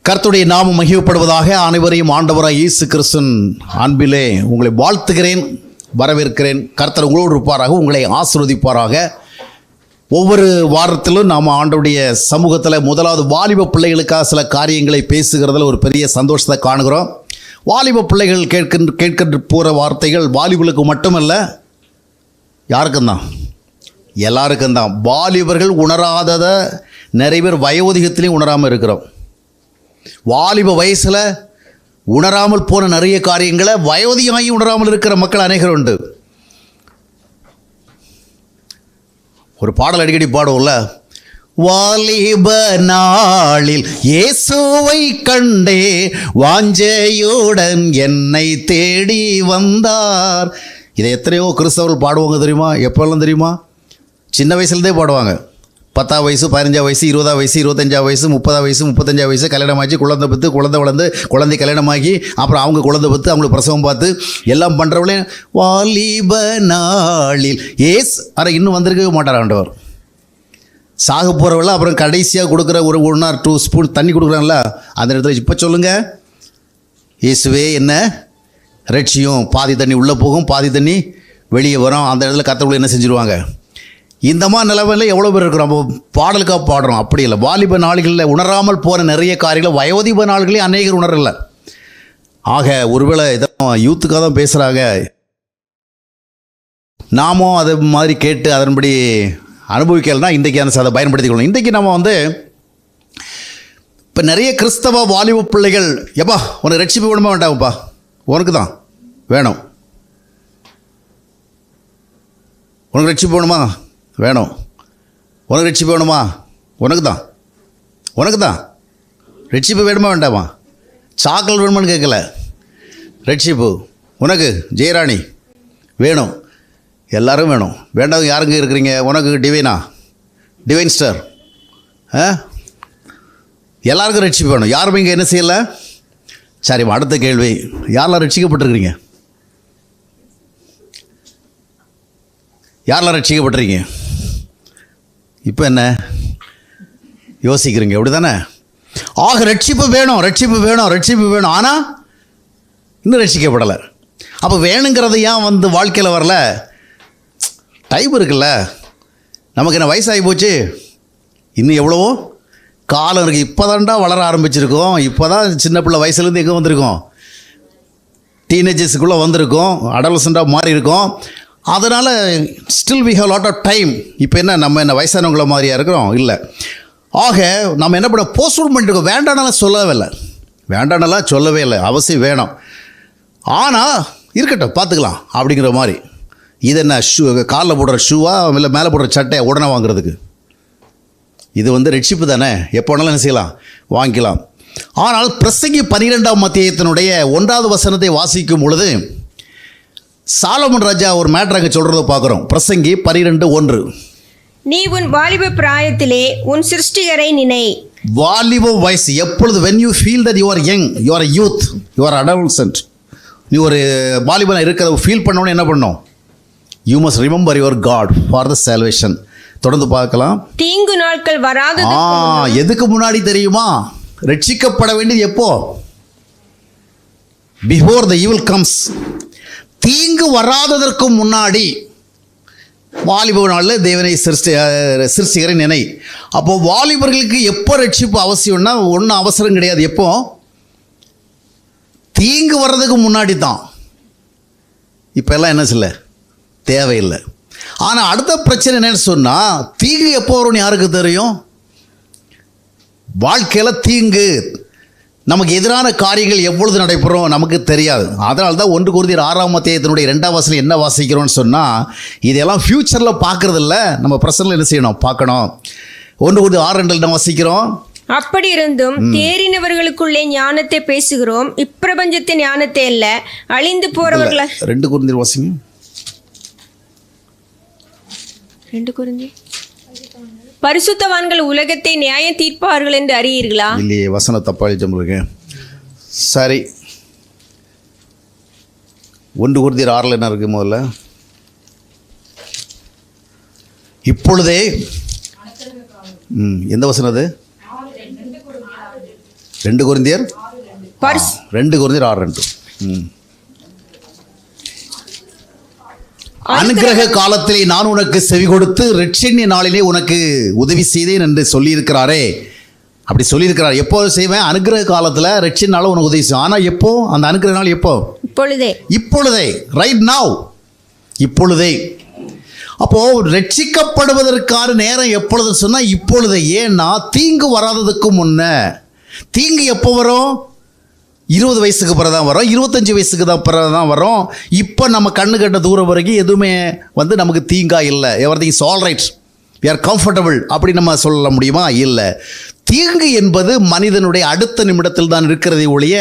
கர்த்தருடைய நாமம் மகிமைப்படுவதாக. அனைவரையும் ஆண்டவராக இயேசு கிறிஸ்துவின் அன்பிலே உங்களை வாழ்த்துகிறேன், வரவேற்கிறேன். கர்த்தர் உங்களோடு இருப்பாராக, உங்களை ஆசீர்வதிப்பாராக. ஒவ்வொரு வாரத்திலும் நாம் ஆண்டவருடைய சமூகத்தில் முதலாவது வாலிப பிள்ளைகளுக்காக சில காரியங்களை பேசுகிறதுல ஒரு பெரிய சந்தோஷத்தை காணுகிறோம். வாலிப பிள்ளைகள் கேட்கின்ற போகிற வார்த்தைகள் வாலிபர்களுக்கு மட்டுமல்ல, யாருக்கும் தான், எல்லாருக்கும் தான். வாலிபர்கள் உணராததை நிறைய பேர் வயோதிகத்திலையும் உணராமல் இருக்கிறோம். வாலிப வயசில் உணராமல் போன நிறைய காரியங்களை வயோதிகமாகி உணராமல் இருக்கிற மக்கள் அநேகர் உண்டு. ஒரு பாடல் அடிக்கடி பாடுவோம்ல, வாலிப நாளில் இயேசுவை கண்டே வாஞ்சையுடன் என்னை தேடி வந்தார். இதை எத்தனையோ கிறிஸ்தவர்கள் பாடுவாங்க தெரியுமா? எப்போல்லாம் தெரியுமா? சின்ன வயசுலேருந்தே பாடுவாங்க. 10ஆம் வயசு, 15ஆம் வயசு, 20ஆம் வயசு, 25ஆம் வயசு, 30ஆம் வயசு, 35ஆம் வயசு கல்யாணமாகி குழந்தை பெற்று குழந்தை வளர்ந்து குழந்தை கல்யாணமாகி அப்புறம் அவங்க குழந்தை பெற்று அவங்களுக்கு பிரசவம் பார்த்து எல்லாம் பண்ணுறவங்களே வாலிப நாளில் ஆனால் இன்னும் வந்திருக்கவே மாட்டார் ஆண்டவர். சாக போகிறவங்கள அப்புறம் கடைசியாக கொடுக்குற ஒரு 1 or 2 ஸ்பூன் தண்ணி கொடுக்குறாங்கள, அந்த இடத்துல இப்போ சொல்லுங்கள், இயேசுவே என்ன ரட்சியும். பாதி தண்ணி உள்ளே போகும், பாதி தண்ணி வெளியே வரும். அந்த இடத்துல கர்த்தர் என்ன செஞ்சுருவாங்க? இந்த மாதிரி நிலைமையில் எவ்வளோ பேர் இருக்கிறோம். நம்ம பாடலுக்காக பாடுறோம், அப்படி இல்லை. வாலிப நாள்களில் உணராமல் போகிற நிறைய காரியங்களை வயோதிப நாள்களே அநேகர் உணரலை. ஆக ஒருவேளை இதான் யூத்துக்காக தான் பேசுகிறாங்க, நாமும் அது மாதிரி கேட்டு அதன்படி அனுபவிக்கலைன்னா இன்றைக்கி அந்த அதை பயன்படுத்திக்கணும். இன்றைக்கி நம்ம இப்போ நிறைய கிறிஸ்தவ வாலிப பிள்ளைகள், எப்பா உனக்கு ரட்சிப்பு வேணுமா வேண்டாம்ப்பா, உனக்கு தான் வேணும், உனக்கு ரட்சிப்பு வேணுமா வேணும், உனக்கு ரட்சிப்பு வேணுமா, உனக்கு தான், உனக்கு தான் ரட்சிப்பு வேணுமா வேண்டாமா, சாக்லேட் வேணுமான்னு கேட்கல, ரட்சிப்பு உனக்கு ஜெயராணி வேணும், எல்லோரும் வேணும். வேண்டாம் யாருங்க இருக்கிறீங்க? உனக்கு டிவைன் ஸ்டார் எல்லாருக்கும் ரட்சிப்பு வேணும். யாரும் இங்கே என்ன செய்யலை? சரி, அடுத்த கேள்வி, யாரெல்லாம் ரட்சிக்கப்பட்டிருக்கிறீங்க? யாரெல்லாம் ரட்சிக்கப்பட்டிருக்கீங்க? இப்போ என்ன யோசிக்கிறீங்க? அப்படி தானே? ஆக ரட்சிப்பு வேணும், ரட்சிப்பு வேணும், ரட்சிப்பு வேணும். ஆனால் இன்னும் ரட்சிக்கப்படலை. அப்போ வேணுங்கிறது ஏன் வாழ்க்கையில் வரல? டைம் இருக்குல்ல, நமக்கு என்ன வயசாகி போச்சு, இன்னும் எவ்வளவோ காலம் இருக்குது. இப்போ தான்டா வளர ஆரம்பிச்சிருக்கோம், இப்போ தான் சின்ன பிள்ளை வயசுலேருந்து எங்கே வந்திருக்கோம், டீனேஜர்ஸுக்குள்ளே வந்திருக்கோம், அடலசண்டாக மாறி இருக்கோம். அதனால் still we have lot of time. இப்போ நம்ம என்ன வயசானவங்கள மாதிரியாக இருக்கிறோம்? இல்லை. ஆக நம்ம என்ன பண்ண போஸ்ட்போன் பண்ணிட்டுருக்கோம். வேண்டானாலும் சொல்லவே இல்லை, அவசியம் வேணும். ஆனால் இருக்கட்டும் பார்த்துக்கலாம் அப்படிங்கிற மாதிரி. இது என்ன காலில் போடுற ஷூவா இல்லை மேலே போடுற சட்டையை உடனே வாங்குறதுக்கு? இது ரட்சிப்பு தானே, எப்போ வேணாலும் என்ன செய்யலாம், வாங்கிக்கலாம். ஆனால் பிரசங்கி 12ஆம் அத்தியாயத்தினுடைய 1வது வசனத்தை வாசிக்கும் பொழுது சாலமன் ராஜா ஒரு மேட்டர் அங்கே சொல்கிறத பார்க்குறோம். பிரசங்கி 12:1, நீ உன் வாலிப பிராயத்திலே உன் சிருஷ்டிகரை நினை. வாலிப வயசு எப்பொழுது, when you feel that you are young, you are a youth, you are adolescent, நீ ஒரு வாலிபனாக இருக்கிறத ஃபீல் பண்ணோன்னு என்ன பண்ணணும்? You must remember your God for the salvation. தொடர்ந்து பார்க்கலாம். தீங்கு நாட்கள் வராது. எதுக்கு முன்னாடி தெரியுமா? ரட்சிக்கப்பட வேண்டியது எப்போ? Before the evil comes. தீங்கு வராததற்கு முன்னாடி வாலிப நாளில் தேவனை சிருஷ்டிகரை நினை. அப்போது வாலிபர்களுக்கு எப்போ ரட்சிப்பு அவசியம்னா ஒன்றும் அவசரம் கிடையாது. எப்போ? தீங்கு வர்றதுக்கு முன்னாடி தான். இப்போ எல்லாம் என்ன சொல்ல தேவையில்லை. ஆனால் அடுத்த பிரச்சனை என்னன்னு சொன்னால், தீங்கு எப்போ வரும்னு யாருக்கு தெரியும்? வாழ்க்கையில் தீங்கு நமக்கு எதிரான காரியங்கள் எப்பொழுது நடைபெறும் நமக்கு தெரியாது. அதனால தான் 1 கொரிந்தியர் 6ஆம் அத்தியாயத்தினுடைய 2ஆம் வசனம் என்ன வாசிக்கிறோன்னு சொன்னால், இதெல்லாம் ஃப்யூச்சரில் பார்க்குறதில்ல, நம்ம பிரசன்டில் என்ன செய்யணும், பார்க்கணும். 1 கொரிந்தியர் 6:2 என்ன வாசிக்கிறோம்? அப்படி இருந்தும் தேறினவர்களுக்குள்ளே ஞானத்தை பேசுகிறோம், இப்பிரபஞ்சத்தின் ஞானத்தை அல்ல, அழிந்து போறவர்கள. 2 கொரிந்தியர் வாசிங்க. 2 கொரிந்தியர். பரிசுத்தவான்கள் உலகத்தை நியாயம் தீர்ப்பார்கள் என்று அறியீர்களா? இல்லையே, வசனம் தப்பா எழுதிருக்கேன். சரி, 1 கொரிந்தியர் 6 என்ன இருக்குது? முதல்ல இப்பொழுதே எந்த வசனம் அது? 2 கொரிந்தியர் பரிசு 2 கொரிந்தியர் 6:2. அனுக்கிரக காலத்திலே நான் உனக்கு செவி கொடுத்து ரட்சணிய நாளிலே உனக்கு உதவி செய்தேன் என்று சொல்லியிருக்கிறாரே. அப்படி சொல்லியிருக்கிறார். எப்போ செய்வேன்? அனுக்கிரக காலத்தில் ரட்சணிய நாள் உனக்கு உதவி செய்வேன். ஆனால் எப்போ? அந்த அனுக்கிரக நாள் எப்போ? இப்பொழுதே, ரைட் நவ், இப்பொழுதே. அப்போது ரட்சிக்கப்படுவதற்கான நேரம் எப்பொழுது சொன்னால் இப்பொழுது. ஏன்னா தீங்கு வராததுக்கு முன்ன. தீங்கு எப்போ வரும்? 20 வயசுக்கு பிறகு தான் வரும், 25 வயசுக்கு பிறகு தான் வரும். இப்போ நம்ம கண்ணு கட்ட தூரம் வரைக்கும் எதுவுமே நமக்கு தீங்கா இல்லை. Everything is all right, we are comfortable அப்படி நம்ம சொல்ல முடியுமா? இல்லை. தீங்கு என்பது மனிதனுடைய அடுத்த நிமிடத்தில் தான் இருக்கிறதே ஒழிய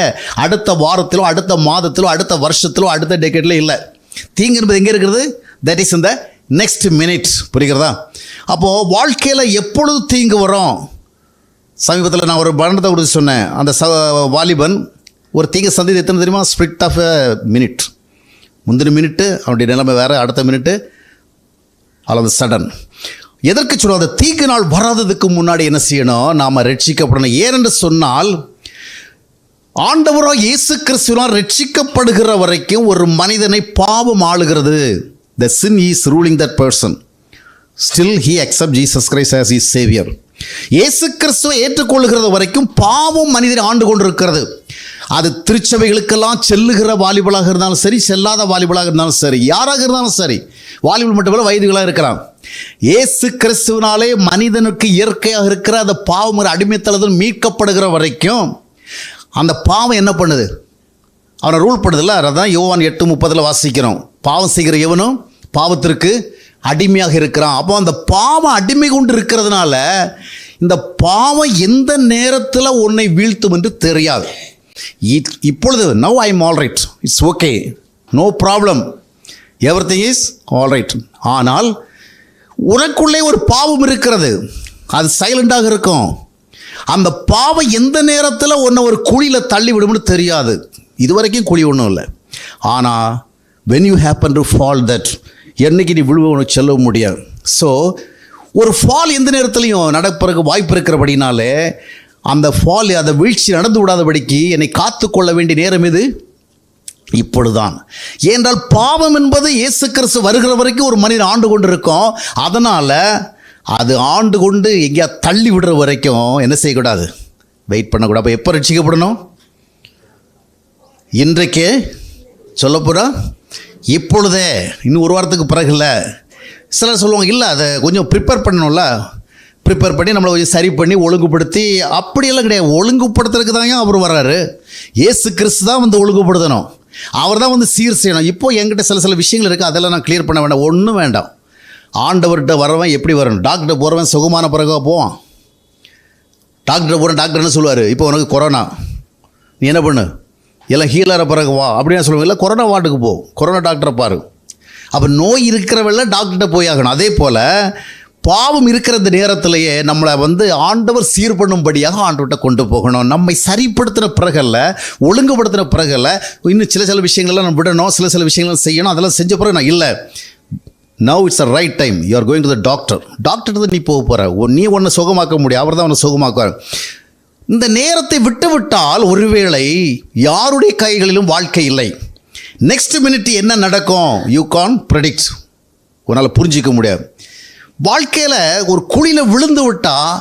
அடுத்த வாரத்திலோ அடுத்த மாதத்திலோ அடுத்த வருஷத்திலோ அடுத்த டெக்கேட்ல இல்லை. தீங்கு என்பது எங்கே இருக்கிறது? தட் இஸ் இந்த நெக்ஸ்ட் மினிட். புரிகிறதா? அப்போது வாழ்க்கையில் எப்பொழுது தீங்கு வரும்? சமீபத்தில் நான் ஒரு பண்டத்தை கொடுத்து சொன்னேன். அந்த வாலிபன் ஒரு தீங்கு சந்தித்து எத்தனை தெரியுமா? Spirit of a minute. முந்தின மினிட்டு அவனுடைய நிலைமை வேறு, அடுத்த மினிட்டு அல்லது சடன். எதற்கு சொல்லுவோம்? அந்த தீங்கு நாள் வராததுக்கு முன்னாடி என்ன செய்யணும்? நாம் ரட்சிக்கப்படணும். ஏனென்று சொன்னால் ஆண்டவராக இயேசு கிறிஸ்துவினால் ரட்சிக்கப்படுகிற வரைக்கும் ஒரு மனிதனை பாவம் ஆளுகிறது. The sin is ruling that person. Still he accepts Jesus Christ as his savior. இயேசு கிறிஸ்துவை ஏற்றுக்கொள்ளுகிறது வரைக்கும் பாவம் மனிதனை ஆண்டு கொண்டிருக்கிறது. அது திருச்சபைகளுக்கெல்லாம் செல்லுகிற வாலிபலாக இருந்தாலும் சரி, செல்லாத வாலிபலாக இருந்தாலும் சரி, யாராக இருந்தாலும் சரி, வாலிபல் மட்டுமல்ல வயதுகளாக இருக்கிறான். இயேசு கிறிஸ்துவினாலே மனிதனுக்கு இயற்கையாக இருக்கிற அந்த பாவம் அடிமைத்தளத்தில் மீட்கப்படுகிற வரைக்கும் அந்த பாவம் என்ன பண்ணுது? அவனை ரூல் பண்ணுதில்ல. அதான் யோவான் 8:30 வாசிக்கிறோம். பாவம் செய்கிற எவனும் பாவத்திற்கு அடிமையாக இருக்கிறான். அப்போ அந்த பாவம் அடிமை கொண்டு இருக்கிறதுனால இந்த பாவம் எந்த நேரத்தில் உன்னை வீழ்த்தும் என்று தெரியாது. இப்பொழுது now I am all right, it's okay, no problem, everything is all right. ஆனால் உனக்குள்ளே ஒரு பாவம் இருக்கிறது, அது சைலண்டாக இருக்கும். அந்த பாவம் எந்த நேரத்தில் உன்னை ஒரு குழியில் தள்ளி விடும்னு தெரியாது. இதுவரைக்கும் குழி ஒன்றும் இல்லை. ஆனால் when you happen to fall that, என்னைக்கு நீ விழுவ சொல்ல முடியாது. ஸோ ஒரு ஃபால் எந்த நேரத்துலையும் நடப்பதற்கு வாய்ப்பு இருக்கிறபடினாலே அந்த ஃபால், அந்த வீழ்ச்சி நடந்து விடாதபடிக்கு என்னை காத்து கொள்ள வேண்டிய நேரம் இது இப்பொழுதுதான். ஏனென்றால் பாவம் என்பது இயேசு கிறிஸ்து வருகிற வரைக்கும் ஒரு மனிதன் ஆண்டு கொண்டு இருக்கும். அதனால் அது ஆண்டு கொண்டு எங்கேயா தள்ளி விடுற வரைக்கும் என்ன செய்யக்கூடாது? வெயிட் பண்ணக்கூடாது. அப்போ எப்போ ரட்சிக்கப்படணும்? இன்றைக்கே சொல்லப்போகிறா, இப்பொழுதே, இன்னும் ஒரு வாரத்துக்கு பிறகு இல்லை. சிலர் சொல்லுவாங்க, இல்லை அதை கொஞ்சம் ப்ரிப்பேர் பண்ணணும்ல, ப்ரிப்பேர் பண்ணி நம்மளை கொஞ்சம் சரி பண்ணி ஒழுங்குபடுத்தி. அப்படியெல்லாம் கிடையாது. ஒழுங்குபடுத்துறதுக்கு தாங்க அவர் வர்றாரு. இயேசு கிறிஸ்து தான் வந்து ஒழுங்குபடுத்தணும், அவர் தான் வந்து சீர் செய்யணும். இப்போ என்கிட்ட சில விஷயங்கள் இருக்குது, அதெல்லாம் நான் கிளியர் பண்ண வேண்டாம், ஒன்றும் வேண்டாம். ஆண்டவர்கிட்ட வரவன் எப்படி வரணும்? டாக்டர் போகிறவன் சுகமான பிறகு போவான். டாக்டர் போகிறேன், டாக்டர் என்ன சொல்லுவார்? இப்போ உனக்கு கொரோனா, நீ என்ன பண்ணு, எல்லாம் ஹீலரை பிறகு வா அப்படின்னு சொல்லுவாங்க. இல்லை, கொரோனா வார்டுக்கு போ, கொரோனா டாக்டரை பாரு. அப்போ நோய் இருக்கிறவங்கள டாக்டர்கிட்ட போய் ஆகணும். அதே போல் பாவம் இருக்கிற இந்த நேரத்திலேயே நம்மளை வந்து ஆண்டவர் சீர் பண்ணும்படியாக ஆண்டவர்கிட்ட கொண்டு போகணும். நம்மை சரிப்படுத்தின பிறகல்ல, ஒழுங்குபடுத்தின பிறகல்ல, இன்னும் சில விஷயங்கள்லாம் நம்ம விடணும், சில விஷயங்கள்லாம் செய்யணும். அதெல்லாம் செஞ்ச பிறகு நான் இல்லை, now it's a right time, you are going to the டாக்டர்கிட்ட நீ போக போகிற. நீ ஒன்றை சுகமாக்க முடியும், அவர் தான் ஒன்று சுகமாக்குவார். இந்த நேரத்தை விட்டுவிட்டால் ஒருவேளை யாருடைய கைகளிலும் வாழ்க்கை இல்லை. நெக்ஸ்ட் மினிட் என்ன நடக்கும் யூ கான் ப்ரெடிக்ட், உன்னால் புரிஞ்சிக்க முடியாது. வாழ்க்கையில் ஒரு குழியில் விழுந்து விட்டால்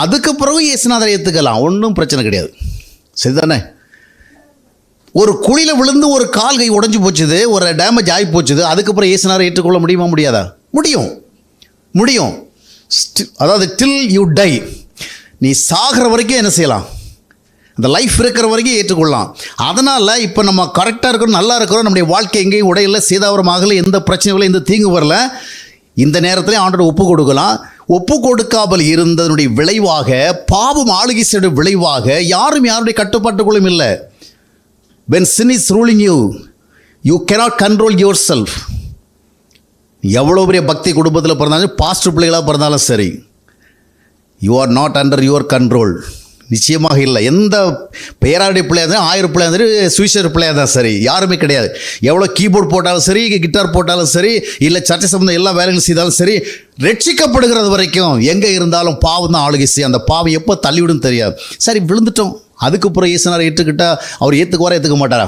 அதுக்கு பிறகு இயேசுநாதரை ஏற்றுக்கலாம், ஒன்றும் பிரச்சனை கிடையாது. சரிதானே? ஒரு குழியில் விழுந்து ஒரு கால் கை உடஞ்சி போச்சுது, ஒரு டேமேஜ் ஆகி போச்சுது, அதுக்கப்புறம் இயேசுநாதரை ஏற்றுக்கொள்ள முடியுமா? முடியாதா? முடியும். அதாவது டில் யூ டை, நீ சாகிற வரைக்கும் என்ன செய்யலாம்? அந்த லைஃப் இருக்கிற வரைக்கும் ஏற்றுக்கொள்ளலாம். அதனால் இப்போ நம்ம கரெக்டாக இருக்கிறோம், நல்லா இருக்கிறோம், நம்முடைய வாழ்க்கை எங்கேயும் உடையில, சேதாவரமாகல, எந்த பிரச்சனையும் இல்லை, எந்த தீங்கு வரல. இந்த நேரத்தில் ஆண்டோட ஒப்பு கொடுக்கலாம். ஒப்பு கொடுக்காமல் இருந்ததனுடைய விளைவாக, பாவம் ஆளுகை செய்த விளைவாக யாருடைய கட்டுப்பாட்டுக்குள்ளும் இல்லை. when sin is ruling you, you cannot control yourself. எவ்வளோ பெரிய பக்தி குடும்பத்தில் பிறந்தாலும், பாஸ்டர் பிள்ளைகளாக பிறந்தாலும் சரி, you are not under your control. நிச்சயமாக இல்லை. எந்த பேராடைய பிள்ளையாக இருந்தாலும், 1000 பிள்ளையாக இருந்தாலும், சுவிசர் பிள்ளையாக தான் சரி, யாருமே கிடையாது. எவ்வளோ கீபோர்டு போட்டாலும் சரி, கிட்டார் போட்டாலும் சரி, இல்லை சர்ச்சை சம்பந்தம் எல்லா வேலைகளும் செய்தாலும் சரி, ரட்சிக்கப்படுகிறது வரைக்கும் எங்கே இருந்தாலும் பாவம் தான் ஆளுகை செய்யும். அந்த பாவம் எப்போ தள்ளிவிடும் தெரியாது. சரி, விழுந்துட்டோம், அதுக்கப்புறம் இயேசுநாதர் ஏற்றுக்கிட்டால் அவர் ஏற்றுக்குவாரா ஏற்றுக்க மாட்டாரா?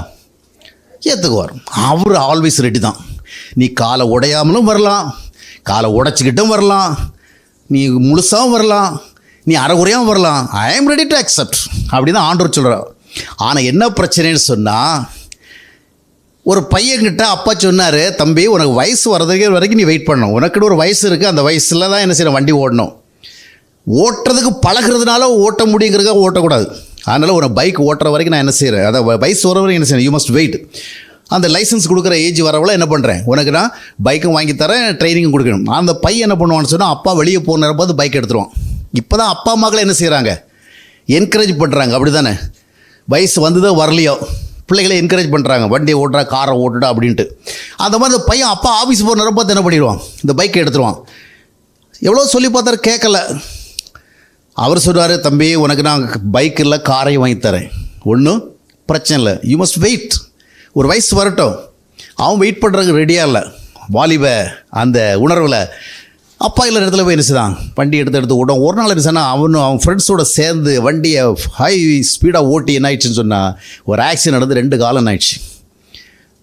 ஏற்றுக்குவார். அவர் ஆல்வேஸ் ரெடி தான். நீ காலை உடையாமலும் வரலாம், காலை உடைச்சிக்கிட்டும் வரலாம், நீ முழுசாகவும் வரலாம், நீ அரைகுறையாகவும் வரலாம். ஐ ஆம் ரெடி டு அக்செப்ட் அப்படி தான் ஆண்டவர் சொல்கிறார். ஆனால் என்ன பிரச்சனைன்னு சொன்னால், ஒரு பையன்கிட்ட அப்பா சொன்னார், தம்பி உனக்கு வயசு வரைக்கும் நீ வெயிட் பண்ணணும். உனக்குன்னு ஒரு வயசு இருக்குது, அந்த வயசில் தான் என்ன செய்யணும், வண்டி ஓடணும். ஓட்டுறதுக்கு பழகிறதுனால ஓட்ட முடியுங்கிறதுக்காக ஓட்டக்கூடாது. அதனால் ஒரு பைக் ஓட்டுற வரைக்கும் நான் என்ன செய்கிறேன், அதை வயசு வர வரைக்கும் என்ன செய்யணும், யூ மஸ்ட் வெயிட். அந்த லைசன்ஸ் கொடுக்குற ஏஜ் வரவளை என்ன பண்ணுறேன், உனக்கு நான் பைக்கும் வாங்கி தரேன், ட்ரைனிங்கும் கொடுக்கணும். அந்த பையன் என்ன பண்ணுவான்னு சொன்னால், அப்பா வெளியே போன போது பைக் எடுத்துருவான். இப்போ தான் அப்பா அம்மாக்களை என்ன செய்கிறாங்க, என்கரேஜ் பண்ணுறாங்க. அப்படி தானே, வயசு வந்ததோ வரலையோ பிள்ளைகளை என்கரேஜ் பண்ணுறாங்க, வண்டியை ஓட்டுறா, காரை ஓட்டுடா அப்படின்ட்டு. அந்த மாதிரி அந்த பையன் அப்பா ஆஃபீஸ் போகிற பார்த்து என்ன பண்ணிடுவான், இந்த பைக்கை எடுத்துருவான். எவ்வளோ சொல்லி பார்த்தாரு, கேட்கல. அவர் சொல்கிறார், தம்பி உனக்கு நான் பைக் இல்லை காரையும் வாங்கி தரேன், ஒன்றும் பிரச்சனை இல்லை, யூ மஸ்ட் வெயிட். ஒரு வயசு வரட்டும். அவன் வெயிட் பண்ணுறதுக்கு ரெடியாக இல்லை. வாலிப அந்த உணர்வில் அப்பா இல்லை இடத்துல போய் நினைச்சுதான் வண்டி எடுத்து ஓடும். ஒரு நாள் என்ன சொன்னால், அவன் ஃப்ரெண்ட்ஸோடு சேர்ந்து வண்டியை ஹை ஸ்பீடாக ஓட்டி என்ன ஆயிடுச்சுன்னு சொன்னால், ஒரு ஆக்சிடென்ட் நடந்து 2 காலம் ஆயிடுச்சு,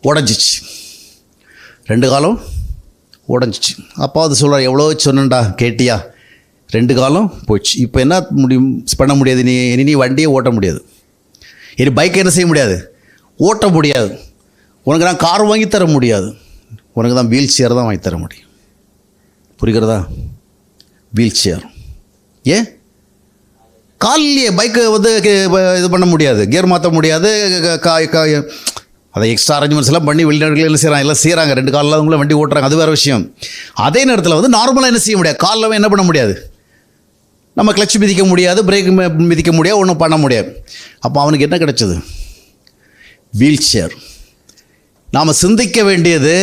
உடஞ்சிச்சு. 2 காலம் உடஞ்சிச்சு. அப்பா அது சொல்கிறார், எவ்வளோ சொன்னண்டா கேட்டியா, 2 காலம் போச்சு. இப்போ என்ன முடியும் பண்ண முடியாது, நீ வண்டியே ஓட்ட முடியாது, இனி பைக்கை என்ன செய்ய முடியாது, ஓட்ட முடியாது. உனக்கு நான் கார் வாங்கி தர முடியாது, உனக்கு தான் வீல் சேர் தான் வாங்கி தர முடியும். புரிகிறதா? Wheelchair. ஏன் காலையே பைக்கை வந்து இது பண்ண முடியாது, கியர் மாற்ற முடியாது, அதை எக்ஸ்ட்ரா அரேஞ்ச்மெண்ட்ஸ் எல்லாம் பண்ணி வெளிநாடுகளில் என்ன செய்கிறாங்க, எல்லாம் செய்கிறாங்க. 2 காலில் அவங்கள வண்டி ஓட்டுறாங்க, அது வேறு விஷயம். அதே நேரத்தில் வந்து நார்மலாக என்ன செய்ய முடியாது, காலில் என்ன பண்ண முடியாது, நம்ம கிளட்ச் மிதிக்க முடியாது, பிரேக் மிதிக்க முடியாது, ஒன்றும் பண்ண முடியாது. அப்போ அவனுக்கு என்ன கிடைச்சது, வீல் சேர். நாம் சிந்திக்க வேண்டியது,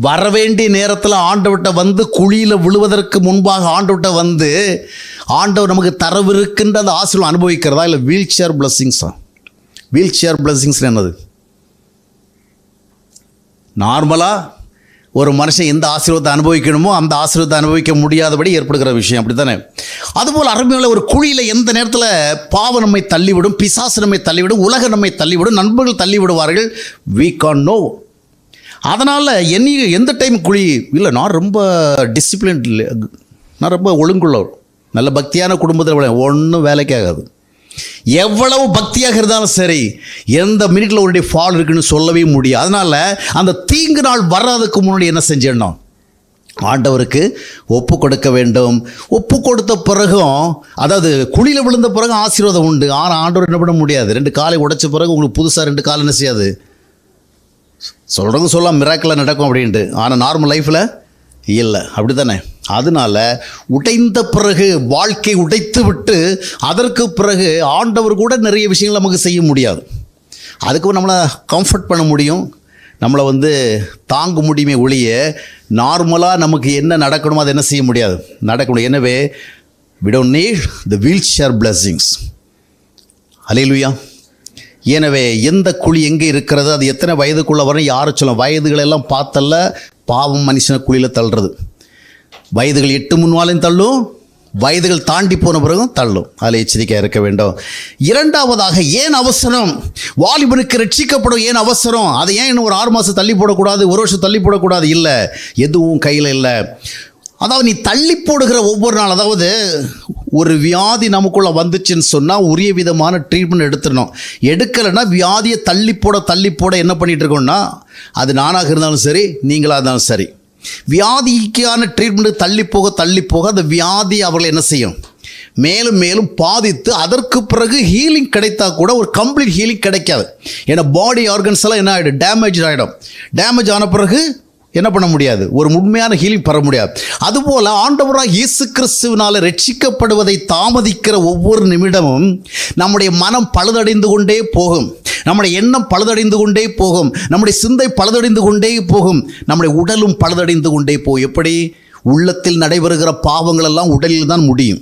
வர வேண்டிய நேரத்தில் ஆண்டவர்கிட்ட வந்து குழியில் விழுவதற்கு முன்பாக ஆண்டவர்கிட்ட வந்து ஆண்டவர் நமக்கு தரவிருக்கின்ற அந்த ஆசீர்வாதம் அனுபவிக்கிறதா, இல்லை வீல் சேர் பிளஸ்ஸிங்ஸா? வீல் சேர் பிளஸ்ஸிங்ஸ் என்னது? நார்மலாக ஒரு மனுஷன் எந்த ஆசீர்வாதத்தை அனுபவிக்கணுமோ அந்த ஆசீர்வாதத்தை அனுபவிக்க முடியாதபடி ஏற்படுகிற விஷயம், அப்படி தானே? அதுபோல் அருமையான ஒரு குழியில் எந்த நேரத்தில் பாவம் நம்மை தள்ளிவிடும், பிசாசு நம்மை தள்ளிவிடும், உலகம் நம்மை தள்ளிவிடும், நண்பர்கள் தள்ளிவிடுவார்கள். we can't know. அதனால் எந்த டைம் குழி இல்லை, நான் ரொம்ப டிசிப்ளின் இல்லை, நான் ரொம்ப ஒழுங்குள்ளவர், நல்ல பக்தியான குடும்பத்தில் ஒன்றும் வேலைக்கு ஆகாது. எவ்வளவு பக்தியாக இருந்தாலும் சரி, எந்த மினிட்டில் ஒரு ஃபால் இருக்குன்னு சொல்லவே முடியாது. அதனால் அந்த தீங்கு நாள் வர்றதுக்கு முன்னாடி என்ன செஞ்சிடணும், ஆண்டவருக்கு ஒப்பு கொடுக்க வேண்டும். ஒப்பு கொடுத்த பிறகும், அதாவது குழியில் விழுந்த பிறகு ஆசீர்வாதம் உண்டு. ஆனால் ஆண்டவர் என்ன பண்ண முடியாது, 2 காலை உடைச்ச பிறகு உங்களுக்கு புதுசாக 2 கால் என்ன செய்யாது. சொல்கிறவங்க சொல்லலாம் மிராக்கில் நடக்கும் அப்படின்ட்டு, ஆனால் நார்மல் லைஃப்பில் இல்லை, அப்படி தானே? அதனால் உடைந்த பிறகு, வாழ்க்கை உடைத்து விட்டு அதற்கு பிறகு ஆண்டவர் கூட நிறைய விஷயங்கள் நமக்கு செய்ய முடியாது. அதுக்கு நம்மளை கம்ஃபர்ட் பண்ண முடியும், நம்மளை வந்து தாங்க முடியுமே ஒழிய நார்மலாக நமக்கு என்ன நடக்கணுமோ அதை என்ன செய்ய முடியாது, நடக்க முடியும். எனவே we don't need the wheelchair blessings. ஹல்லேலூயா. எனவே எந்த குழி எங்கே இருக்கிறது, அது எத்தனை வயதுக்குள்ளே வரும் யாரை சொல்லும். வயதுகளெல்லாம் பார்த்தல்ல பாவம் மனுஷனை குழியில் தள்ளுறது. வயதுகள் 8 முன்னாலையும் தள்ளும், வயதுகள் தாண்டி போன பிறகும் தள்ளும். அதில் எச்சரிக்கையாக இருக்க வேண்டும். 2வதாக, ஏன் அவசரம்? வாலிபனுக்கு ரட்சிக்கப்படும் ஏன் அவசரம்? அதை ஏன் இன்னும் ஒரு 6 மாதம் தள்ளி போடக்கூடாது, 1 வருஷம் தள்ளி போடக்கூடாது? இல்லை, எதுவும் கையில் இல்லை. அதாவது நீ தள்ளி போடுகிற ஒவ்வொரு நாள், அதாவது ஒரு வியாதி நமக்குள்ளே வந்துச்சுன்னு சொன்னால் உரிய விதமான ட்ரீட்மெண்ட் எடுத்துடணும். எடுக்கலைன்னா வியாதியை தள்ளி போட என்ன பண்ணிகிட்டு இருக்கோம்னா, அது நானாக இருந்தாலும் சரி, நீங்களாக இருந்தாலும் சரி, வியாதிக்கான ட்ரீட்மெண்ட்டு தள்ளி போக அந்த வியாதி அவர்களை என்ன செய்யும், மேலும் மேலும் பாதித்து அதற்கு பிறகு ஹீலிங் கிடைத்தா கூட ஒரு கம்ப்ளீட் ஹீலிங் கிடைக்காது. ஏன்னா பாடி ஆர்கன்ஸ் எல்லாம் என்ன ஆகிடும், டேமேஜ் ஆகிடும். டேமேஜ் ஆன பிறகு என்ன பண்ண முடியாது, ஒரு உண்மையான ஹீலிங் பெற முடியாது. அதுபோல் ஆண்டவராக இயேசு கிறிஸ்துவினால் ரட்சிக்கப்படுவதை தாமதிக்கிற ஒவ்வொரு நிமிடமும் நம்முடைய மனம் பழுதடைந்து கொண்டே போகும், நம்முடைய எண்ணம் பழுதடைந்து கொண்டே போகும், நம்முடைய சிந்தை பழுதடைந்து கொண்டே போகும், நம்முடைய உடலும் பழுதடைந்து கொண்டே போகும். எப்படி? உள்ளத்தில் நடைபெறுகிற பாவங்கள் எல்லாம் உடலில் தான் முடியும்.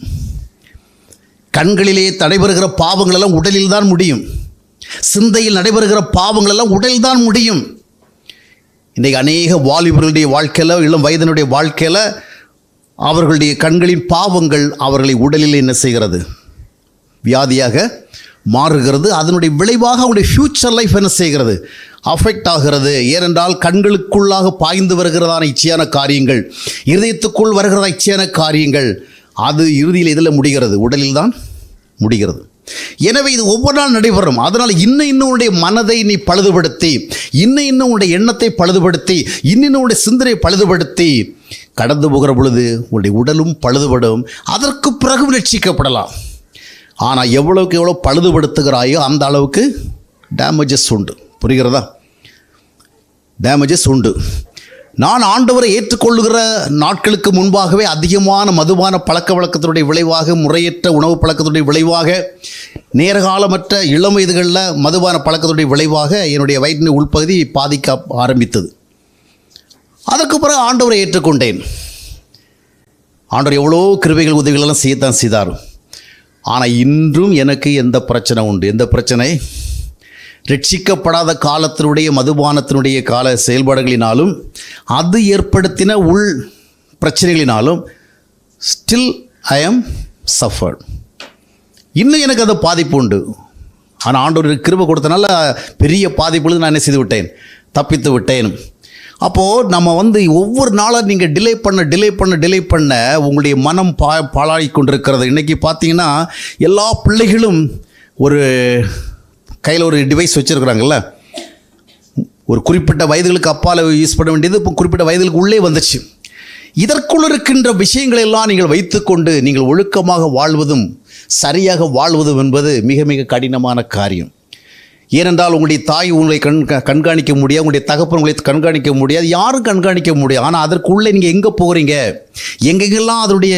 கண்களிலே நடைபெறுகிற பாவங்கள் எல்லாம் உடலில் தான் முடியும். சிந்தையில் நடைபெறுகிற பாவங்கள் எல்லாம் உடலில் தான் முடியும். இன்றைக்கு அநேக வாலிபர்களுடைய வாழ்க்கையில், இளம் வயதினுடைய வாழ்க்கையில் அவர்களுடைய கண்களின் பாவங்கள் அவர்களை உடலில் என்ன செய்கிறது, வியாதியாக மாறுகிறது. அதனுடைய விளைவாக அவங்களுடைய ஃப்யூச்சர் லைஃப் என்ன செய்கிறது, அஃபெக்ட் ஆகிறது. ஏனென்றால் கண்களுக்குள்ளாக பாய்ந்து வருகிறதான இச்சையான காரியங்கள், இருதயத்துக்குள் வருகிறதா இச்சையான காரியங்கள், அது இறுதியில் இதில் முடிகிறது, உடலில் தான் முடிகிறது. எனவே இது ஒவ்வொரு நாள் நடைபெறும். அதனால் இன்னும் உன்னுடைய மனதை நீ பழுதுபடுத்தி, இன்னும் உன்னுடைய எண்ணத்தை பழுதுபடுத்தி, இன்னும் உன்னுடைய சிந்தனை பழுதுபடுத்தி கடந்து போகிற பொழுது உன்னுடைய உடலும் பழுதுபடும். அதற்கு பிறகு ரட்சிக்கப்படலாம். ஆனால் எவ்வளோக்கு எவ்வளோ பழுதுபடுத்துகிறாயோ அந்த அளவுக்கு டேமேஜஸ் உண்டு. புரிகிறதா? டேமேஜஸ் உண்டு. நான் ஆண்டவரை ஏற்றுக்கொள்ளுகிற நாட்களுக்கு முன்பாகவே அதிகமான மதுபான பழக்க வழக்கத்தினுடைய விளைவாக, முறையற்ற உணவு பழக்கத்தினுடைய விளைவாக, நேரகாலமற்ற இளம் வயதுகளில் மதுபான பழக்கத்தினுடைய விளைவாக என்னுடைய வயிற்றின் உள்பகுதி பாதிக்க ஆரம்பித்தது. அதற்கு பிறகு ஆண்டவரை ஏற்றுக்கொண்டேன். ஆண்டவர் எவ்வளோ கிருபைகள் உதவிகளெல்லாம் செய்யத்தான் செய்தார். ஆனால் இன்றும் எனக்கு எந்த பிரச்சனை உண்டு? எந்த பிரச்சனை? ரட்சிக்கப்படாத காலத்தினுடைய மதுபானத்தினுடைய கால செயல்பாடுகளினாலும் அது ஏற்படுத்தின உள் பிரச்சனைகளினாலும் ஸ்டில் ஐ ஆம் சஃபர்ட். இன்னும் எனக்கு அந்த பாதிப்பு உண்டு. ஆனால் ஆண்டவர் கிருபை கொடுத்தனால பெரிய பாதிப்புகளுக்கு நான் என்ன செய்து விட்டேன், தப்பித்து விட்டேன். அப்போது நம்ம ஒவ்வொரு நாளும் நீங்கள் டிலே பண்ண உங்களுடைய மனம் பாழாகி கொண்டிருக்கிறது. இன்றைக்கி பார்த்தீங்கன்னா எல்லா பிள்ளைகளும் ஒரு கையில் ஒரு டிவைஸ் வச்சுருக்குறாங்கல்ல. ஒரு குறிப்பிட்ட வயதுகளுக்கு அப்பால் யூஸ் பண்ண வேண்டியது இப்போ குறிப்பிட்ட வயதுகளுக்கு உள்ளே வந்துச்சு. இதற்குள் இருக்கின்ற விஷயங்களெல்லாம் நீங்கள் வைத்துக்கொண்டு நீங்கள் ஒழுக்கமாக வாழ்வதும் சரியாக வாழ்வதும் என்பது மிக மிக கடினமான காரியம். ஏனென்றால் உங்களுடைய தாய் உங்களை கண்காணிக்க முடியாது, உங்களுடைய தகப்பன் உங்களை கண்காணிக்க முடியாது, யாரும் கண்காணிக்க முடியாது. ஆனால் அதற்குள்ளே நீங்கள் எங்கே போகிறீங்க, எங்கெங்கெல்லாம் அதனுடைய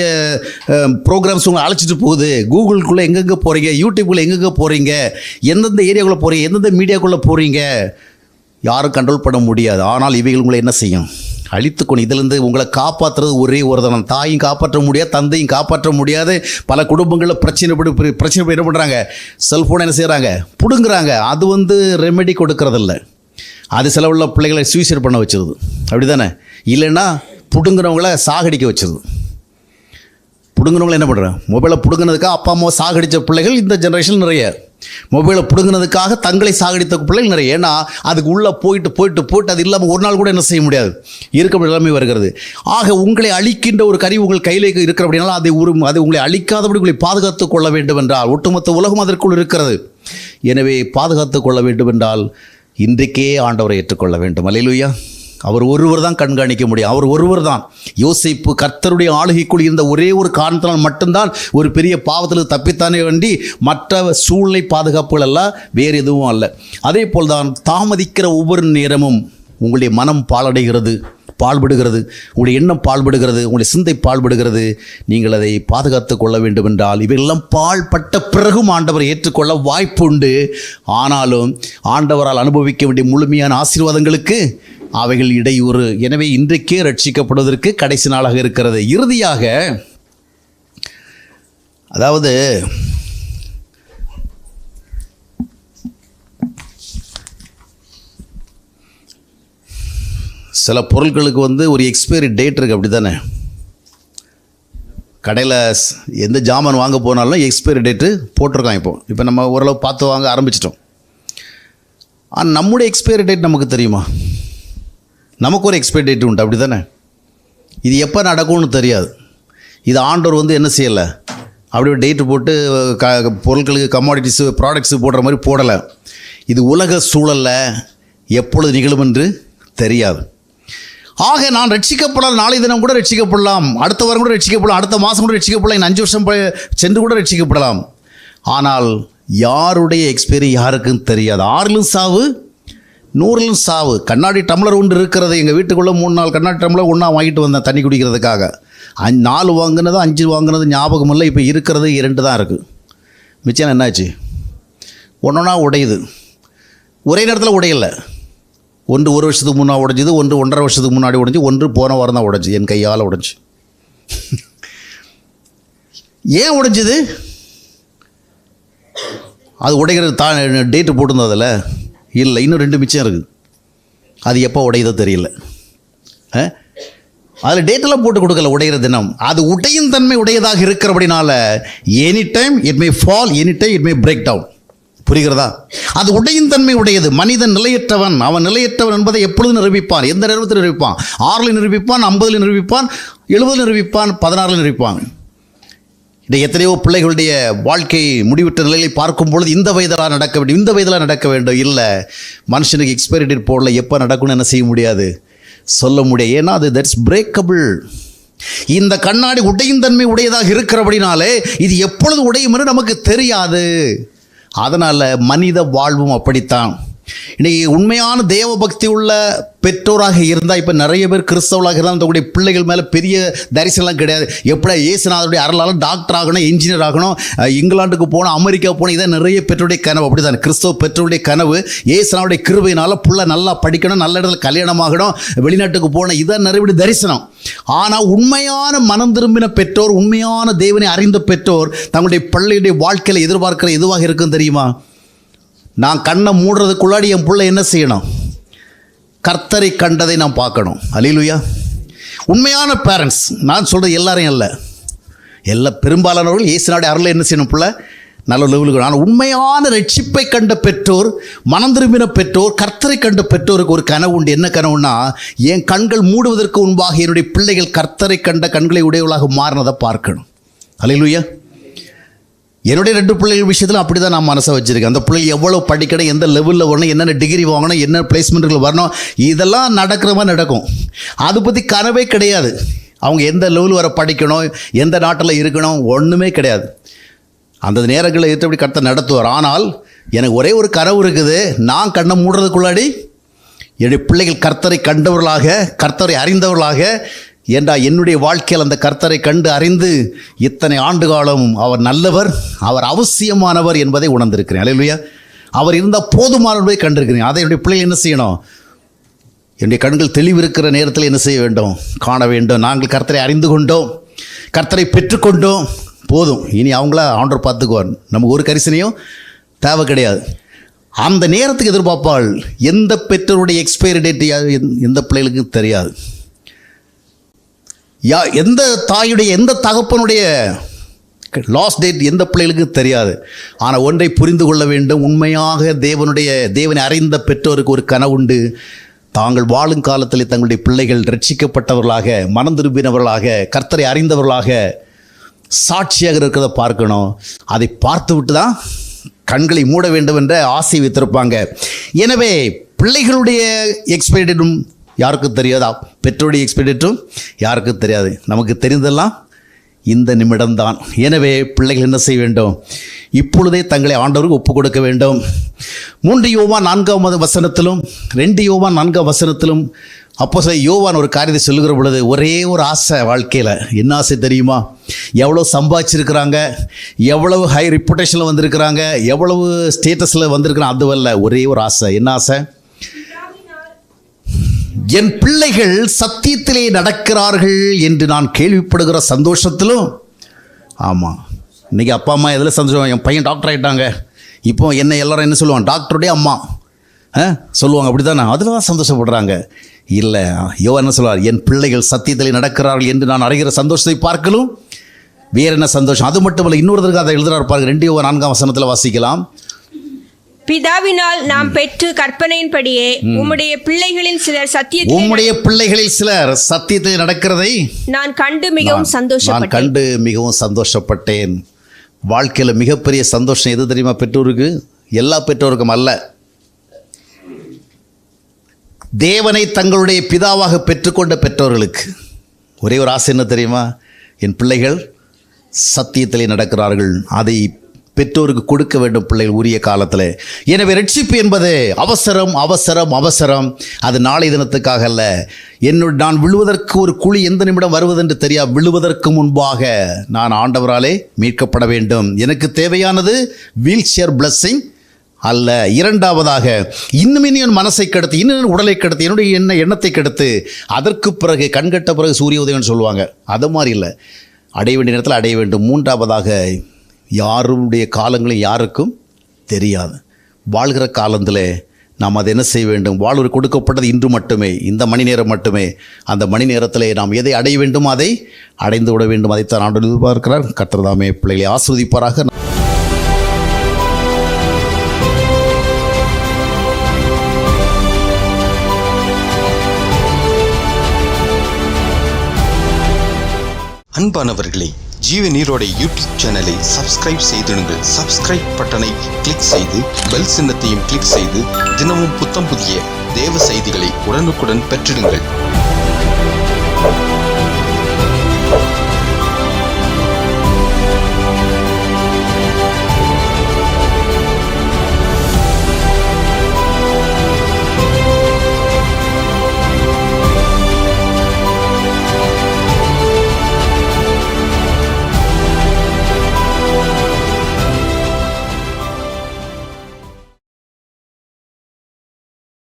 ப்ரோக்ராம்ஸ் உங்களை அழைச்சிட்டு போகுது, கூகுளுக்குள்ளே எங்கெங்கே போகிறீங்க, யூடியூப்குள்ளே எங்கெங்கே போகிறீங்க, எந்தெந்த ஏரியாக்குள்ளே போகிறீங்க, எந்தெந்த மீடியாக்குள்ளே போகிறீங்க, யாரும் கண்ட்ரோல் பண்ண முடியாது. ஆனால் இவைகள் உங்களை என்ன செய்யும், அழித்துக்கொண்டு இதிலிருந்து உங்களை காப்பாற்றுறது ஒரே ஒரு தான். தாயும் காப்பாற்ற முடியாது, தந்தையும் காப்பாற்ற முடியாது. பல குடும்பங்களில் பிரச்சனை என்ன பண்ணுறாங்க, செல்ஃபோனை என்ன செய்கிறாங்க, பிடுங்குறாங்க. அது ரெமெடி கொடுக்கறதில்ல. அது சில உள்ள பிள்ளைகளை சூசைட் பண்ண வச்சிருது, அப்படி தானே? இல்லைன்னா பிடுங்குறவங்கள சாகடிக்க வச்சிருது. பிடுங்குறவங்கள என்ன பண்ணுறாங்க, மொபைலை பிடுங்கினதுக்காக அப்பா அம்மாவை சாகடித்த பிள்ளைகள் இந்த ஜென்ரேஷன் நிறைய. மொபைலை பிடுங்கினதுக்காக தங்களை சாகடித்த பிள்ளைகள் நிறைய. ஏன்னா அதுக்கு உள்ளே போயிட்டு அது இல்லாமல் ஒரு நாள் கூட என்ன செய்ய முடியாது, இருக்க எல்லாமே வருகிறது. ஆக உங்களை அழிக்கின்ற ஒரு கருவி உங்கள் கையில் இருக்கிற அப்படின்னால அதை உங்களை அழிக்காதபடி உங்களை பாதுகாத்து கொள்ள வேண்டும் என்றால், ஒட்டுமொத்த உலகம் அதற்குள் இருக்கிறது. எனவே பாதுகாத்து கொள்ள வேண்டும் என்றால் இன்றைக்கே ஆண்டவரை ஏற்றுக்கொள்ள வேண்டும். அல்லேலூயா. அவர் ஒருவர் தான் கண்காணிக்க முடியும். அவர் ஒருவர் தான். யோசேப்பு கர்த்தருடைய ஆளுகைக்குள் இருந்த ஒரே ஒரு காரணத்தினால் மட்டும்தான் ஒரு பெரிய பாவத்தில் தப்பித்தானே வேண்டி மற்ற சூழ்நிலை பாதுகாப்புகள் எல்லாம் வேறு எதுவும் அல்ல. அதே போல் தான் தாமதிக்கிற ஒவ்வொரு நேரமும் உங்களுடைய மனம் பாழ்படுகிறது, உங்களுடைய எண்ணம் பாழ்படுகிறது, உங்களுடைய சிந்தை பாழ்படுகிறது. நீங்கள் அதை பாதுகாத்து கொள்ள வேண்டும் என்றால் இவையெல்லாம் பாழ்பட்ட பிறகும் ஆண்டவரை ஏற்றுக்கொள்ள வாய்ப்பு உண்டு. ஆனாலும் ஆண்டவரால் அனுபவிக்க வேண்டிய முழுமையான ஆசீர்வாதங்களுக்கு அவைகள் இடையூறு. எனவே இன்றைக்கே ரட்சிக்கப்படுவதற்கு கடைசி நாளாக இருக்கிறது. இறுதியாக, அதாவது சில பொருட்களுக்கு ஒரு எக்ஸ்பைரி டேட் இருக்குது, அப்படி தானே? கடையில் எந்த ஜாமான் வாங்க போனாலும் எக்ஸ்பைரி டேட்டு போட்டிருக்கான். இப்போ நம்ம ஓரளவு பார்த்து வாங்க ஆரம்பிச்சிட்டோம். ஆனால் நம்முடைய எக்ஸ்பைரி டேட் நமக்கு தெரியுமா? நமக்கு ஒரு எக்ஸ்பைரி டேட் உண்டு, அப்படி தானே? இது எப்போ நடக்கும்னு தெரியாது. இது ஆண்டவர் என்ன செய்யலை, அப்படி ஒரு டேட்டு போட்டு பொருட்களுக்கு கமாடிட்டிஸு ப்ராடக்ட்ஸு போடுற மாதிரி போடலை. இது உலக சூழலில் எப்பொழுது நிகழும் என்று தெரியாது. ஆக நான் ரட்சிக்கப்படலாம், நாளை தினம் கூட ரட்சிக்கப்படலாம், அடுத்த வாரம் கூட ரட்சிக்கப்படலாம், அடுத்த மாதம் கூட ரட்சிக்கப்படலாம், இன்னும் 5 வருஷம் சென்று கூட ரட்சிக்கப்படலாம். ஆனால் யாருடைய எக்ஸ்பைரி யாருக்கும் தெரியாது. 6லும் சாவு, 100லும் சாவு. கண்ணாடி டம்ளர் ஒன்று இருக்கிறது எங்கள் வீட்டுக்குள்ளே 3-4 கண்ணாடி டம்ளர் ஒன்றா வாங்கிட்டு வந்தேன் தண்ணி குடிக்கிறதுக்காக. 4 வாங்கினது 5 வாங்கினது ஞாபகம் இல்லை. இப்போ இருக்கிறது 2 தான் இருக்குது. மிச்சம் என்னாச்சு, ஒன்றா உடையுது. ஒரே நேரத்தில் உடையலை. ஒன்று 1 வருஷத்துக்கு முன்னாடி உடைஞ்சிது, ஒன்று 1.5 வருஷத்துக்கு முன்னாடி உடைஞ்சி, ஒன்று போன வாரம் தான் உடைஞ்சி, என் கையால் உடைஞ்சி. ஏன் உடைஞ்சிது? அது உடைகிறது தான் டேட்டு போட்டிருந்ததில்ல, இல்லை, இன்னும் 2 மிச்சம் இருக்குது. அது எப்போ உடையதோ தெரியல. அதில் டேட்டெல்லாம் போட்டு கொடுக்கல உடையிற தினம். அது உடையும் தன்மை உடையதாக இருக்கிறபடினால any time it may fall, any time it may break down. புரிகிறதா? அது உடையும் தன்மை உடையது. மனிதன் நிலையற்றவன். அவன் நிலையற்றவன் என்பதை எப்பொழுது நிரூபிப்பான்? எந்த நேரத்தில் நிரூபிப்பான்? 6 நிரூபிப்பான், 50 நிரூபிப்பான், 70 நிரூபிப்பான், 16 நிரூபிப்பான். இந்த எத்தனையோ பிள்ளைகளுடைய வாழ்க்கை முடிவிட்ட நிலையை பார்க்கும் பொழுது இந்த வயதெல்லாம் நடக்க வேண்டும், இந்த வயதெல்லாம் நடக்க வேண்டும். இல்லை, மனுஷனுக்கு எக்ஸ்பைரி டேட் போடல, எப்போ நடக்கும்னு என்ன செய்ய முடியாது, சொல்ல முடியாது. ஏன்னா அது தட்ஸ் பிரேக்கபிள். இந்த கண்ணாடி உடையும் தன்மை உடையதாக இருக்கிறபடினாலே இது எப்பொழுது உடையும் என்று நமக்கு தெரியாது. அதனால் மனித வாழ்வும் அப்படித்தான். இன்றைக்கி உண்மையான தேவ பக்தி உள்ள பெற்றோராக இருந்தால், இப்போ நிறைய பேர் கிறிஸ்தவர்களாக இருந்தால் தங்களுடைய பிள்ளைகள் மேலே பெரிய தரிசனம்லாம் கிடையாது. எப்படியா இயேசுநாதருடைய அருளால் டாக்டர் ஆகணும், இன்ஜினியர் ஆகணும், இங்கிலாந்துக்கு போகணும், அமெரிக்கா போகணும், இதான் நிறைய பெற்றோருடைய கனவு. அப்படி தான் கிறிஸ்தவ பெற்றோருடைய கனவு. இயேசுநாதருடைய கிருபையினால் புள்ள நல்லா படிக்கணும், நல்ல இடத்துல கல்யாணம் ஆகணும், வெளிநாட்டுக்கு போகணும், இதான் நிறைய தரிசனம். ஆனால் உண்மையான மனம் திரும்பின பெற்றோர், உண்மையான தேவனை அறிந்த பெற்றோர் தங்களுடைய பிள்ளையுடைய வாழ்க்கையில் எதிர்பார்க்கிற எதுவாக இருக்கும் தெரியுமா? நான் கண்ணை மூடுறதுக்குள்ளாடி என் பிள்ளை என்ன செய்யணும்? கர்த்தரை கண்டதை நான் பார்க்கணும். அல்லேலூயா. உண்மையான பேரண்ட்ஸ், நான் சொல்கிறது எல்லாரையும் அல்ல, பெரும்பாலானவர்கள் இயேசுநாதருடைய அருளை என்ன செய்யணும்? பிள்ளை நல்ல லெவலுக்கு. ஆனால் உண்மையான ரட்சிப்பை கண்ட பெற்றோர், மனம் திரும்பின பெற்றோர், கர்த்தரை கண்ட பெற்றோருக்கு ஒரு கனவு உண்டு. என்ன கனவுன்னா, என் கண்கள் மூடுவதற்கு முன்பாக என்னுடைய பிள்ளைகள் கர்த்தரை கண்ட கண்களை உடையவளாக மாறினதை பார்க்கணும். அல்லேலூயா. என்னுடைய 2 பிள்ளைகள் விஷயத்தில் அப்படி தான் நான் மனசை வச்சுருக்கேன். அந்த பிள்ளைகள் எவ்வளோ படிக்கணும், எந்த லெவலில் வரணும், என்னென்ன டிகிரி வாங்கணும், என்ன பிளேஸ்மெண்ட்டுகள் வரணும், இதெல்லாம் நடக்கிற மாதிரி நடக்கும். அதை பற்றி கனவே கிடையாது. அவங்க எந்த லெவல் வர படிக்கணும், எந்த நாட்டில் இருக்கணும், ஒன்றுமே கிடையாது. அந்த நேரங்களில் எப்படி கர்த்தர் நடத்துவார். ஆனால் எனக்கு ஒரே ஒரு கனவு இருக்குது. நான் கண்ணை மூடுறதுக்குள்ளாடி என்னுடைய பிள்ளைகள் கர்த்தரை கண்டவர்களாக, கர்த்தரை அறிந்தவர்களாக, ஏண்டா என்னுடைய வாழ்க்கையில் அந்த கர்த்தரை கண்டு அறிந்து இத்தனை ஆண்டு காலம் அவர் நல்லவர், அவர் அவசியமானவர் என்பதை உணர்ந்திருக்கிறேன். அல்லேலூயா. அவர் இருந்தால் போதுமானவரை கண்டிருக்கிறேன். அதை என்னுடைய பிள்ளைகள் என்ன செய்யணும்? என்னுடைய கண்கள் தெளிவு இருக்கிற நேரத்தில் என்ன செய்ய வேண்டும்? காண வேண்டும். நாங்கள் கர்த்தரை அறிந்து கொண்டோம், கர்த்தரை பெற்றுக்கொண்டோம், போதும். இனி அவங்கள ஆண்டவர் பார்த்துக்குவார். நமக்கு ஒரு கரிசனையும் தேவை கிடையாது. அந்த நேரத்துக்கு எதிர்பார்ப்பாள். எந்த பெற்றோருடைய எக்ஸ்பைரி டேட் எந்த பிள்ளைகளுக்கும் தெரியாது. எந்த தாயுடைய, எந்த தகப்பனுடைய லாஸ்ட் டேட் எந்த பிள்ளைகளுக்கு தெரியாது. ஆனால் ஒன்றை புரிந்து கொள்ள வேண்டும். உண்மையாக தேவனை அறிந்த பெற்றோருக்கு ஒரு கனவு உண்டு. தாங்கள் வாழும் காலத்தில் தங்களுடைய பிள்ளைகள் ரட்சிக்கப்பட்டவர்களாக, மனம் திரும்பினவர்களாக, கர்த்தரை அறிந்தவர்களாக, சாட்சியாக இருக்கிறத பார்க்கணும். அதை பார்த்து விட்டு தான் கண்களை மூட வேண்டும் என்ற ஆசை வைத்திருப்பாங்க. எனவே பிள்ளைகளுடைய எக்ஸ்பைரி டேட்டும் யாருக்கும் தெரியாதா? பெற்றோருடைய எக்ஸ்பைரி டேட்டும் யாருக்கும் தெரியாது. நமக்கு தெரிந்தெல்லாம் இந்த நிமிடம்தான். எனவே பிள்ளைகள் என்ன செய்ய வேண்டும்? இப்பொழுதே தங்களை ஆண்டவருக்கு ஒப்புக் கொடுக்க வேண்டும். 3 யோவான் 4 வசனத்திலும் 2 யோவான் 4 வசனத்திலும் அப்போஸ்தலன் யோவான் ஒரு காரியத்தை சொல்லுகிற பொழுது ஒரே ஒரு ஆசை வாழ்க்கையில். என்ன ஆசை தெரியுமா? எவ்வளோ சம்பாதிச்சிருக்கிறாங்க, எவ்வளவு ஹை ரெப்புடேஷனில் வந்திருக்கிறாங்க, எவ்வளவு ஸ்டேட்டஸில் வந்திருக்கிறாங்க, அதுவல்ல. ஒரே ஒரு ஆசை. என்ன ஆசை? என் பிள்ளைகள் சத்தியத்திலே நடக்கிறார்கள் என்று நான் கேள்விப்படுகிற சந்தோஷத்திலும். ஆமாம், இன்றைக்கி அப்பா அம்மா எதில் சந்தோஷம்? என் பையன் டாக்டர் ஆகிட்டாங்க, இப்போ என்ன எல்லாரும் என்ன சொல்லுவாங்க? டாக்டருடைய அம்மா சொல்லுவாங்க, அப்படி தானே? அதில் தான் சந்தோஷப்படுறாங்க. இல்லை, யோவான் என்ன சொல்வார்? என் பிள்ளைகள் சத்தியத்திலே நடக்கிறார்கள் என்று நான் அறிகிற சந்தோஷத்தை பார்க்கலும் வேறு என்ன சந்தோஷம்? அது மட்டும் இல்லை, இன்னொருத்தருக்கு அதை எழுதுறாரு பாருங்க. 2 யோவான் 4 வசனத்தில் வாசிக்கலாம். பிதாவினால் நாம் பெற்று கற்பனையின்படியே உம்முடைய பிள்ளைகளில் சிலர் சத்தியத்தில் நடக்கிறதை நான் கண்டு மிகவும் சந்தோஷப்பட்டேன். வாழ்க்கையில் மிகப்பெரிய சந்தோஷம் எது தெரியுமா? பெற்றோருக்கு, எல்லா பெற்றோருக்கும் அல்ல, தேவனை தங்களுடைய பிதாவாக பெற்றுக்கொண்ட பெற்றோர்களுக்கு ஒரே ஒரு ஆசை என்ன தெரியுமா? என் பிள்ளைகள் சத்தியத்திலே நடக்கிறார்கள். அதை பெற்றோருக்கு கொடுக்க வேண்டும் பிள்ளைகள் உரிய காலத்தில். எனவே ரட்சிப்பு என்பது அவசரம் அவசரம் அவசரம். அது நாளை தினத்துக்காக அல்ல. நான் விழுவதற்கு ஒரு குழி எந்த நிமிடம் வருவதென்று தெரியாது. விழுவதற்கு முன்பாக நான் ஆண்டவராலே மீட்கப்பட வேண்டும். எனக்கு தேவையானது வீல் சேர் பிளஸ்ஸிங் அல்ல. இரண்டாவதாக இன்னும் என் மனசை கெடுத்து, இன்னும் உடலை கெடுத்து, என்னுடைய எண்ணத்தை கெடுத்து, அதற்கு பிறகு கண்கட்ட பிறகு சூரிய உதயம்னு சொல்லுவாங்க. அது மாதிரி இல்லை, அடைய வேண்டிய நேரத்தில் அடைய வேண்டும். மூன்றாவதாக யாருடைய காலங்களும் யாருக்கும் தெரியாது. வாழ்கிற காலத்தில் நாம் அதை என்ன செய்ய வேண்டும்? வாழ்வு கொடுக்கப்பட்டது இன்று மட்டுமே, இந்த மணி நேரம் மட்டுமே. அந்த மணி நேரத்தில் நாம் எதை அடைய வேண்டுமோ அதை அடைந்து விட வேண்டும். அதைத்தான் ஆண்டவர் எதிர்பார்க்கிறார். கர்த்தர் தாமே பிள்ளைகளை ஆசீர்வதிப்பாராக. அன்பானவர்களே, ஜீவ நீரோடை யூடியூப் சேனலை சப்ஸ்கிரைப் செய்திடுங்கள். சப்ஸ்கிரைப் பட்டனை கிளிக் செய்து பெல் சின்னத்தையும் கிளிக் செய்து தினமும் புத்தம் புதிய தேவ செய்திகளை உடனுக்குடன் பெற்றிடுங்கள்.